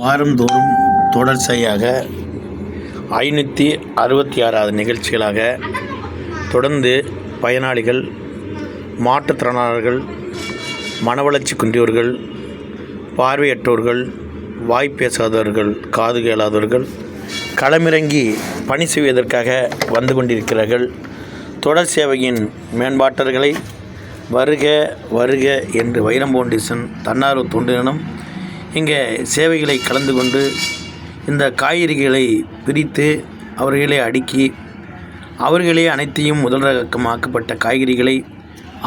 வாரந்தோறும் தொடர்ச்சியாக 566வது நிகழ்ச்சிகளாக தொடர்ந்து பயனாளிகள், மாற்றுத்திறனாளர்கள், மனவளர்ச்சி குன்றியவர்கள், பார்வையற்றோர்கள், வாய்ப்பேசாதவர்கள், காது கேளாதவர்கள் களமிறங்கி பணி செய்வதற்காக வந்து கொண்டிருக்கிறார்கள். தொடர் சேவையின் மேம்பாட்டர்களை வருக வருக என்று வைரம் ஃபவுண்டேஷன் தன்னார்வ தொண்டு நிறுவனம் இங்கே சேவைகளை கலந்து கொண்டு இந்த காய்கறிகளை பிரித்து அவர்களே அடுக்கி அவர்களே அனைத்தையும் முதல் ரகமாக்கப்பட்ட காய்கறிகளை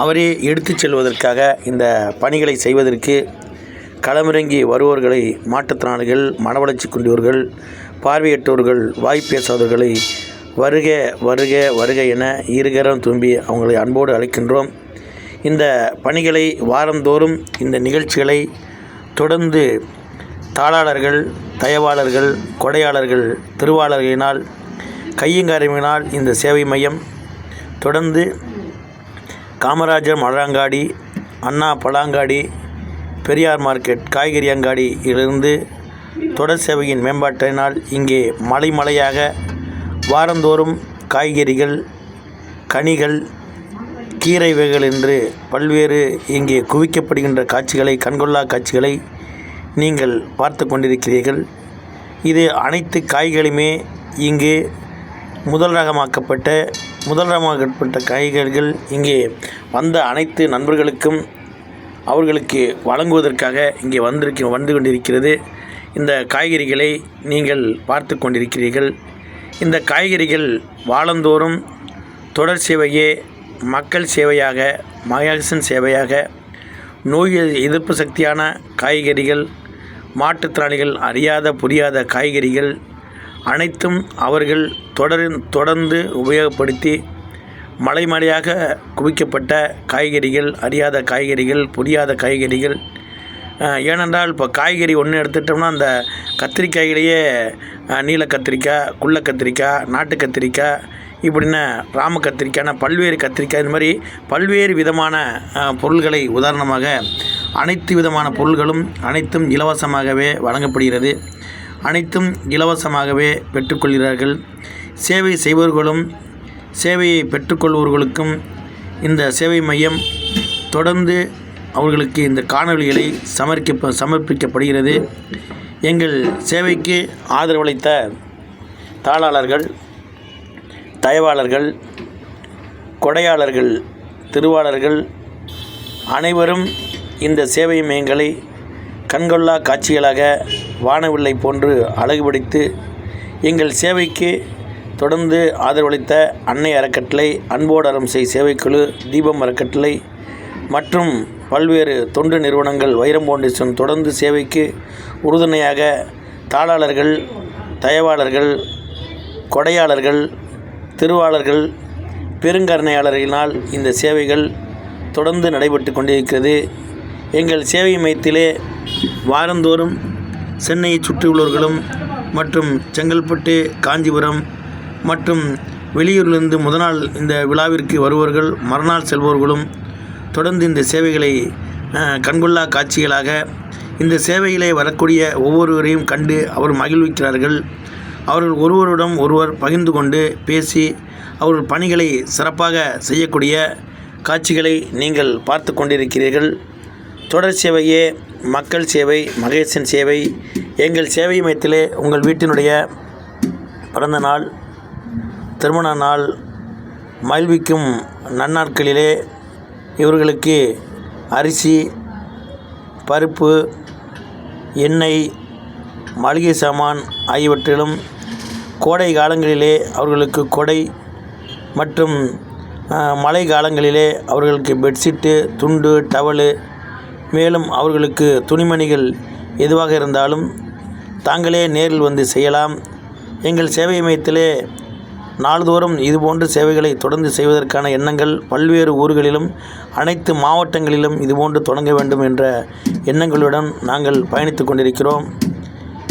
அவரே எடுத்துச் செல்வதற்காக இந்த பணிகளை செய்வதற்கு களமிறங்கி வருவோர்களை, மாற்றுத்திறனாளிகள், மனவளர்ச்சி குன்றியவர்கள், பார்வையற்றோர்கள், வாய்ப்பேசாதவர்களை வருக வருக வருக என இருகரம் தும்பி அவங்களை அன்போடு அழைக்கின்றோம். இந்த பணிகளை வாரந்தோறும் இந்த நிகழ்ச்சிகளை தொடர்ந்து தாளாளர்கள், தயவாளர்கள், கொடையாளர்கள், திருவாளர்களினால், கையங்காரங்களினால் இந்த சேவை மையம் தொடர்ந்து காமராஜர் மலரங்காடி, அண்ணா பழாங்காடி, பெரியார் மார்க்கெட் காய்கறி அங்காடியிலிருந்து தொடர் சேவையின் மேம்பாட்டினால் இங்கே மலையாக வாரந்தோறும் காய்கறிகள், கனிகள், கீரை வகைகள் என்று பல்வேறு இங்கே குவிக்கப்படுகின்ற காட்சிகளை, கண்கொள்ளா காட்சிகளை நீங்கள் பார்த்து கொண்டிருக்கிறீர்கள். இது அனைத்து காய்களுமே இங்கே முதல் ரகமாக்கப்பட்ட காய்கறிகள் இங்கே வந்த அனைத்து நண்பர்களுக்கும் அவர்களுக்கு வழங்குவதற்காக இங்கே வந்து கொண்டிருக்கிறது. இந்த காய்கறிகளை நீங்கள் பார்த்து கொண்டிருக்கிறீர்கள். இந்த காய்கறிகள் வாரந்தோறும் தொடர் சேவையே மக்கள் சேவையாக, மகேசன் சேவையாக, நோய் எதிர்ப்பு சக்தியான காய்கறிகள், மாற்றுத்திறனாளிகள் அறியாத புரியாத காய்கறிகள் அனைத்தும் அவர்கள் தொடர்ந்து உபயோகப்படுத்தி மலையாக குவிக்கப்பட்ட காய்கறிகள், அறியாத காய்கறிகள், புரியாத காய்கறிகள். ஏனென்றால் இப்போ காய்கறி ஒன்று எடுத்துட்டோம்னா அந்த கத்திரிக்காயிலேயே நீல கத்திரிக்காய், குள்ள கத்திரிக்காய், நாட்டு கத்திரிக்காய், இப்படின்னா ராம கத்திரிக்காய்னா பல்வேறு கத்திரிக்காய், இந்த மாதிரி பல்வேறு விதமான பொருள்களை உதாரணமாக அனைத்து விதமான பொருள்களும் அனைத்தும் இலவசமாகவே வழங்கப்படுகிறது. அனைத்தும் இலவசமாகவே பெற்றுக்கொள்கிறார்கள். சேவை செய்பவர்களும் சேவையை பெற்றுக்கொள்பவர்களுக்கும் இந்த சேவை மையம் தொடர்ந்து அவர்களுக்கு இந்த காணொளிகளை சமர்ப்பிக்கப்படுகிறது. எங்கள் சேவைக்கு ஆதரவளித்த தாளாளர்கள், தயவாளர்கள், கொடையாளர்கள், திருவாளர்கள் அனைவரும் இந்த சேவை மையங்களை கண்கொள்ளா காட்சிகளாக வானவில்லை போன்று அழகுபடுத்தி எங்கள் சேவைக்கு தொடர்ந்து ஆதரவளித்த அன்னை அறக்கட்டளை, அன்போடு அறம் செய் சேவைக்குழு, தீபம் அறக்கட்டளை மற்றும் பல்வேறு தொண்டு நிறுவனங்கள், வைரம் ஃபவுண்டேஷன் தொடர்ந்து சேவைக்கு உறுதுணையாக தாளாளர்கள், தயவாளர்கள், கொடையாளர்கள், திருவாளர்கள், பெருங்கருணையாளர்களினால் இந்த சேவைகள் தொடர்ந்து நடைபெற்று கொண்டிருக்கிறது. எங்கள் சேவை மையத்திலே வாரந்தோறும் சென்னையை சுற்றியுள்ளவர்களும் மற்றும் செங்கல்பட்டு, காஞ்சிபுரம் மற்றும் வெளியூரிலிருந்து முதல் இந்த விழாவிற்கு வருபவர்கள், மறுநாள் செல்பவர்களும் தொடர்ந்து இந்த சேவைகளை கண்கொள்ளா காட்சிகளாக இந்த சேவையிலே வரக்கூடிய ஒவ்வொருவரையும் கண்டு அவர் மகிழ்விக்கிறார்கள். அவர்கள் ஒருவரிடம் ஒருவர் பகிர்ந்து கொண்டு பேசி அவர்கள் பணிகளை சிறப்பாக செய்யக்கூடிய காட்சிகளை நீங்கள் பார்த்து கொண்டிருக்கிறீர்கள். தொடர் சேவையே மக்கள் சேவை, மகேசன் சேவை. எங்கள் சேவை மையத்திலே உங்கள் வீட்டினுடைய பிறந்த நாள், திருமண நாள், மகிழ்விக்கும் நன்னாட்களிலே இவர்களுக்கு அரிசி, பருப்பு, எண்ணெய், மளிகை சாமான் ஆகியவற்றிலும், கோடை காலங்களிலே அவர்களுக்கு கொடை மற்றும் மழை காலங்களிலே அவர்களுக்கு பெட்ஷீட்டு, துண்டு, டவலு, மேலும் அவர்களுக்கு துணிமணிகள் எதுவாக இருந்தாலும் தாங்களே நேரில் வந்து செய்யலாம். எங்கள் சேவை மையத்திலே நாள்தோறும் இதுபோன்ற சேவைகளை தொடர்ந்து செய்வதற்கான எண்ணங்கள் பல்வேறு ஊர்களிலும் அனைத்து மாவட்டங்களிலும் இதுபோன்று தொடங்க வேண்டும் என்ற எண்ணங்களுடன் நாங்கள் பயணித்து கொண்டிருக்கிறோம்.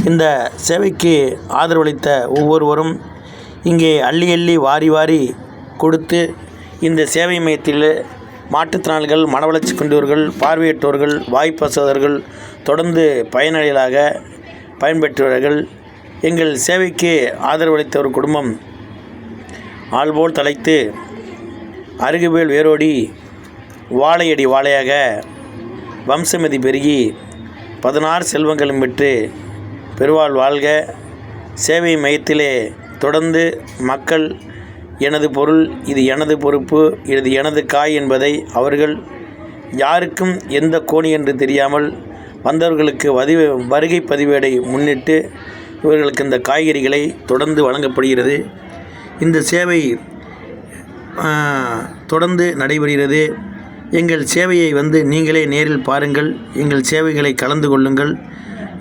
இந்த சேவைக்கு ஆதரவளித்த ஒவ்வொருவரும் இங்கே அள்ளி வாரி கொடுத்து இந்த சேவை மையத்தில் மாற்றுத்திறனாளிகள், மனவளர்ச்சி குன்றியவர்கள், பார்வையற்றோர்கள், வாய்ப்பேசாதவர்கள் தொடர்ந்து பயனாளிகளாக பயன்பெற்றவர்கள். எங்கள் சேவைக்கு ஆதரவளித்த ஒரு குடும்பம் ஆள்போல் தலைத்து அருகுபேல் வேரோடி வாழையடி வாழையாக வம்சமதி பெருகி 16 செல்வங்களும் பெற்று பெருவாழ் வாழ்க. சேவை மையத்திலே தொடர்ந்து மக்கள் எனது பொருள், இது எனது பொறுப்பு, இது எனது காய் என்பதை அவர்கள் யாருக்கும் எந்த கோணி என்று தெரியாமல் வந்தவர்களுக்கு வருகை பதிவேடை முன்னிட்டு இவர்களுக்கு இந்த காய்கறிகளை தொடர்ந்து வழங்கப்படுகிறது. இந்த சேவை தொடர்ந்து நடைபெறுகிறது. எங்கள் சேவையை நீங்களே நேரில் பாருங்கள். எங்கள் சேவைகளை கலந்து கொள்ளுங்கள்.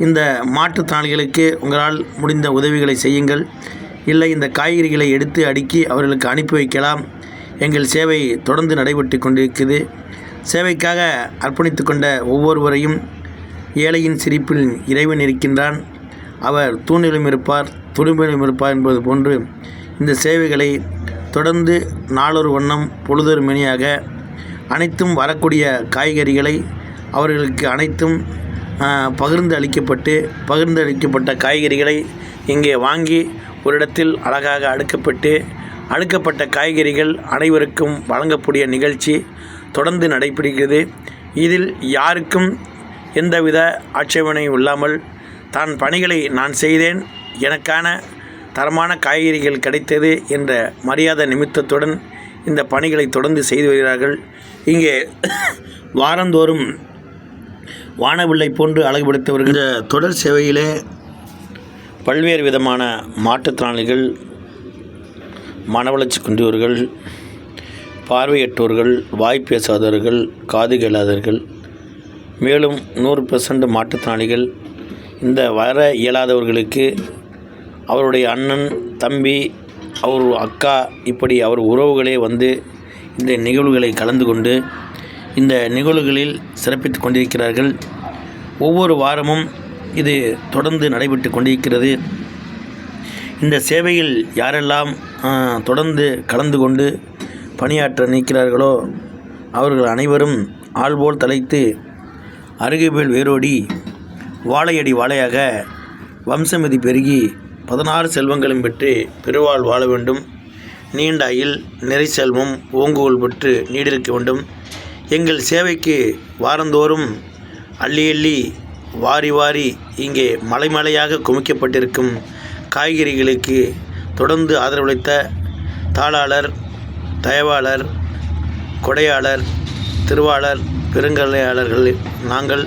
இந்த மாற்றுத்திறனாளிகளுக்கு உங்களால் முடிந்த உதவிகளை செய்யுங்கள். இல்லை, இந்த காய்கறிகளை எடுத்து அடுக்கி அவர்களுக்கு அனுப்பி வைக்கலாம். எங்கள் சேவை தொடர்ந்து நடைபெற்று கொண்டிருக்கிறது. சேவைக்காக அர்ப்பணித்து கொண்ட ஒவ்வொருவரையும் ஏழையின் சிரிப்பில் இறைவன் இருக்கின்றான். அவர் தூணிலும் இருப்பார், துரும்பிலும் இருப்பார் என்பது போன்று இந்த சேவைகளை தொடர்ந்து நாளொரு வண்ணம் பொழுதொரு மணியாக அனைத்தும் வரக்கூடிய காய்கறிகளை அவர்களுக்கு அனைத்தும் பகிர்ந்து அளிக்கப்பட்ட காய்கறிகளை இங்கே வாங்கி ஒரு இடத்தில் அழகாக அடுக்கப்பட்ட காய்கறிகள் அனைவருக்கும் வழங்கக்கூடிய நிகழ்ச்சி தொடர்ந்து நடைபெறுகிறது. இதில் யாருக்கும் எந்தவித ஆட்சேபனையும் இல்லாமல் தான் பணிகளை நான் செய்தேன், எனக்கான தரமான காய்கறிகள் கிடைத்தது என்ற மரியாதை நிமித்தத்துடன் இந்த பணிகளை தொடர்ந்து செய்து வருகிறார்கள். இங்கே வாரந்தோறும் வானவில்லை போன்று அழகுபடுத்தவர்கள். இந்த தொடர் சேவையிலே பல்வேறு விதமான மாற்றுத்திறனாளிகள், மனவளர்ச்சி குன்றியவர்கள், பார்வையற்றோர்கள், வாய் பேசாதவர்கள், காது கேளாதவர்கள், மேலும் 100% மாற்றுத்திறனாளிகள், இந்த வர இயலாதவர்களுக்கு அவருடைய அண்ணன், தம்பி, அவர் அக்கா, இப்படி அவர் உறவுகளே இந்த நிகழ்வுகளை கலந்து கொண்டு இந்த நிகழ்வுகளில் சிறப்பித்து கொண்டிருக்கிறார்கள். ஒவ்வொரு வாரமும் இது தொடர்ந்து நடைபெற்று கொண்டிருக்கிறது. இந்த சேவையில் யாரெல்லாம் தொடர்ந்து கலந்து கொண்டு பணியாற்ற நிற்கிறார்களோ அவர்கள் அனைவரும் ஆள்போல் தலைத்து அருகுபேல் வேரோடி வாழையடி வாழையாக வம்சமதி பெருகி 16 செல்வங்களும் பெற்று பெருவாழ் வாழ வேண்டும். நீண்ட ஆயுள், நிறை செல்வம், ஓங்குகோல் பெற்று நீடிருக்க வேண்டும். எங்கள் சேவைக்கு வாரந்தோறும் அள்ளி வாரி இங்கே மலையாக குமிக்கப்பட்டிருக்கும் காய்கறிகளுக்கு தொடர்ந்து ஆதரவளித்த தாளாளர், தயவாளர், கொடையாளர், திருவாளர், பெருங்கலையாளர்கள் நாங்கள்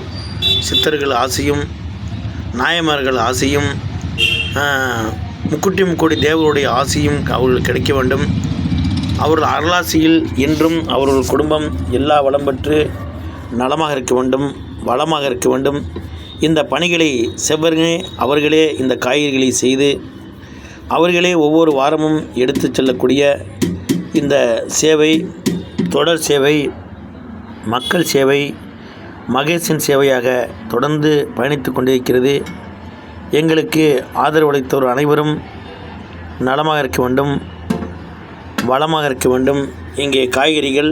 சித்தர்கள் ஆசையும் நாயமார்கள் ஆசையும் முக்குட்டி தேவர்களுடைய ஆசையும் அவர்கள் கிடைக்க வேண்டும். அவர்கள் அருளாசியில் இன்றும் அவர்கள் குடும்பம் எல்லா வளம் பெற்று நலமாக இருக்க வேண்டும், வளமாக இருக்க வேண்டும். இந்த பணிகளை அவர்களே இந்த காய்கறிகளை செய்து அவர்களே ஒவ்வொரு வாரமும் எடுத்து செல்லக்கூடிய இந்த சேவை தொடர் சேவை, மக்கள் சேவை, மகேசன் சேவையாக தொடர்ந்து பயணித்து கொண்டிருக்கிறது. எங்களுக்கு ஆதரவளித்தோர் அனைவரும் நலமாக இருக்க வேண்டும், வளமாக இருக்க வேண்டும். இங்கே காய்கறிகள்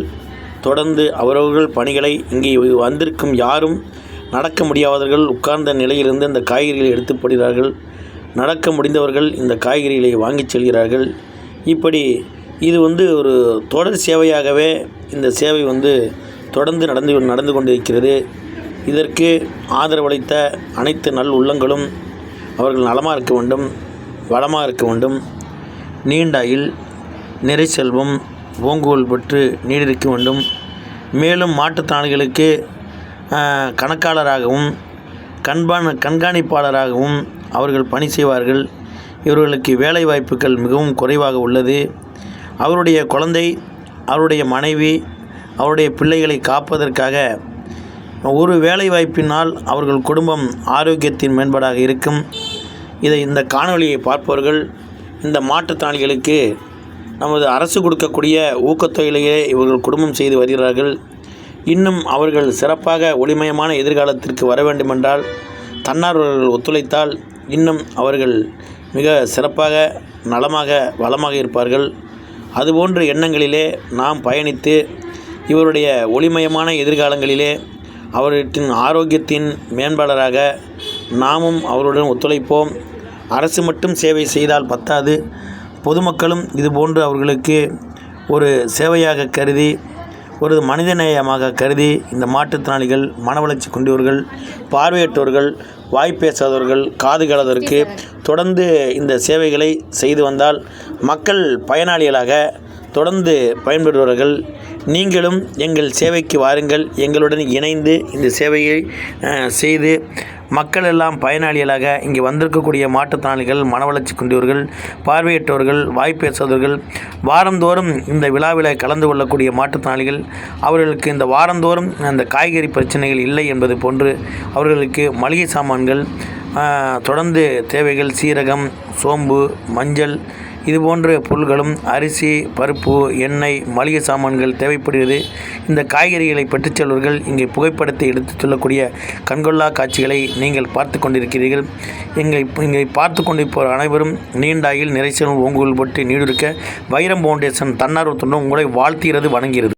தொடர்ந்து அவரவர்கள் பணிகளை இங்கே வந்திருக்கும் யாரும் நடக்க முடியாதவர்கள் உட்கார்ந்த நிலையிலிருந்து இந்த காய்கறிகளை எடுத்துப்படுகிறார்கள். நடக்க முடிந்தவர்கள் இந்த காய்கறிகளை வாங்கி செல்கிறார்கள். இப்படி இது ஒரு தொடர் சேவையாகவே இந்த சேவை தொடர்ந்து நடந்து கொண்டிருக்கிறது. இதற்கு ஆதரவளித்த அனைத்து நல் உள்ளங்களும் அவர்கள் நலமாக இருக்க வேண்டும், வளமாக இருக்க வேண்டும். நீண்ட ஆயுள், நிறை செல்வம், ஓங்குகோல் பெற்று நீடிருக்க வேண்டும். மேலும் மாற்றுத்திறனாளிகளுக்கு கணக்காளராகவும் கண்காணிப்பாளராகவும் அவர்கள் பணி செய்வார்கள். இவர்களுக்கு வேலை வாய்ப்புகள் மிகவும் குறைவாக உள்ளது. அவருடைய குழந்தை, அவருடைய மனைவி, அவருடைய பிள்ளைகளை காப்பதற்காக ஒரு வேலை வாய்ப்பினால் அவர்கள் குடும்பம் ஆரோக்கியத்தின் மேம்பாடாக இருக்கும். இந்த காணொளியை பார்ப்பவர்கள் இந்த மாற்றுத்திறனாளிகளுக்கு நமது அரசு கொடுக்கக்கூடிய ஊக்கத்தொகையிலேயே இவர்கள் குடும்பம் செய்து வருகிறார்கள். இன்னும் அவர்கள் சிறப்பாக ஒளிமயமான எதிர்காலத்திற்கு வர வேண்டுமென்றால் தன்னார்வலர்கள் ஒத்துழைத்தால் இன்னும் அவர்கள் மிக சிறப்பாக நலமாக வளமாக இருப்பார்கள். அதுபோன்ற எண்ணங்களிலே நாம் பயணித்து இவருடைய ஒளிமயமான எதிர்காலங்களிலே அவர்களின் ஆரோக்கியத்தின் மேம்பாளராக நாமும் அவருடன் ஒத்துழைப்போம். அரசு மட்டும் சேவை செய்தால் பத்தாது, பொதுமக்களும் இதுபோன்று அவர்களுக்கு ஒரு சேவையாக கருதி, ஒரு மனிதநேயமாக கருதி இந்த மாற்றுத்திறனாளிகள், மனவளர்ச்சி குன்றியவர்கள், பார்வையற்றவர்கள், வாய்ப்பேசாதவர்கள், காது கேளாதவருக்கு தொடர்ந்து இந்த சேவைகளை செய்து வந்தால் மக்கள் பயனாளிகளாக தொடர்ந்து பயன்பெறுவார்கள். நீங்களும் எங்கள் சேவைக்கு வாருங்கள். எங்களுடன் இணைந்து இந்த சேவையை செய்து மக்கள் எல்லாம் பயனாளிகளாக இங்கே வந்திருக்கக்கூடிய மாற்றுத்திறனாளிகள், மனவளர்ச்சி குன்றியவர்கள், பார்வையற்றவர்கள், வாய்ப்பேசாதவர்கள், வாரந்தோறும் இந்த விழாவில் கலந்து கொள்ளக்கூடிய மாற்றுத்திறனாளிகள், அவர்களுக்கு இந்த வாரந்தோறும் அந்த காய்கறி பிரச்சனைகள் இல்லை என்பது போன்று அவர்களுக்கு மளிகை சாமான்கள், தொடர்ந்து தேவைகள், சீரகம், சோம்பு, மஞ்சள், இதுபோன்ற பொருள்களும், அரிசி, பருப்பு, எண்ணெய், மளிகை சாமான்கள் தேவைப்படுகிறது. இந்த காய்கறிகளை பெற்றுச் செல்வர்கள் இங்கே புகைப்படத்தை எடுத்துச் சொல்லக்கூடிய கண்கொள்ளா காட்சிகளை நீங்கள் பார்த்து கொண்டிருக்கிறீர்கள். இங்கே பார்த்து கொண்டிருப்போர் அனைவரும் நீண்டாயில் நிறைச்சலும் ஓங்குகள் போட்டு நீடிருக்க வைரம் ஃபவுண்டேஷன் தன்னார்வத்துடன் உங்களை வாழ்த்துகிறது, வணங்குகிறது.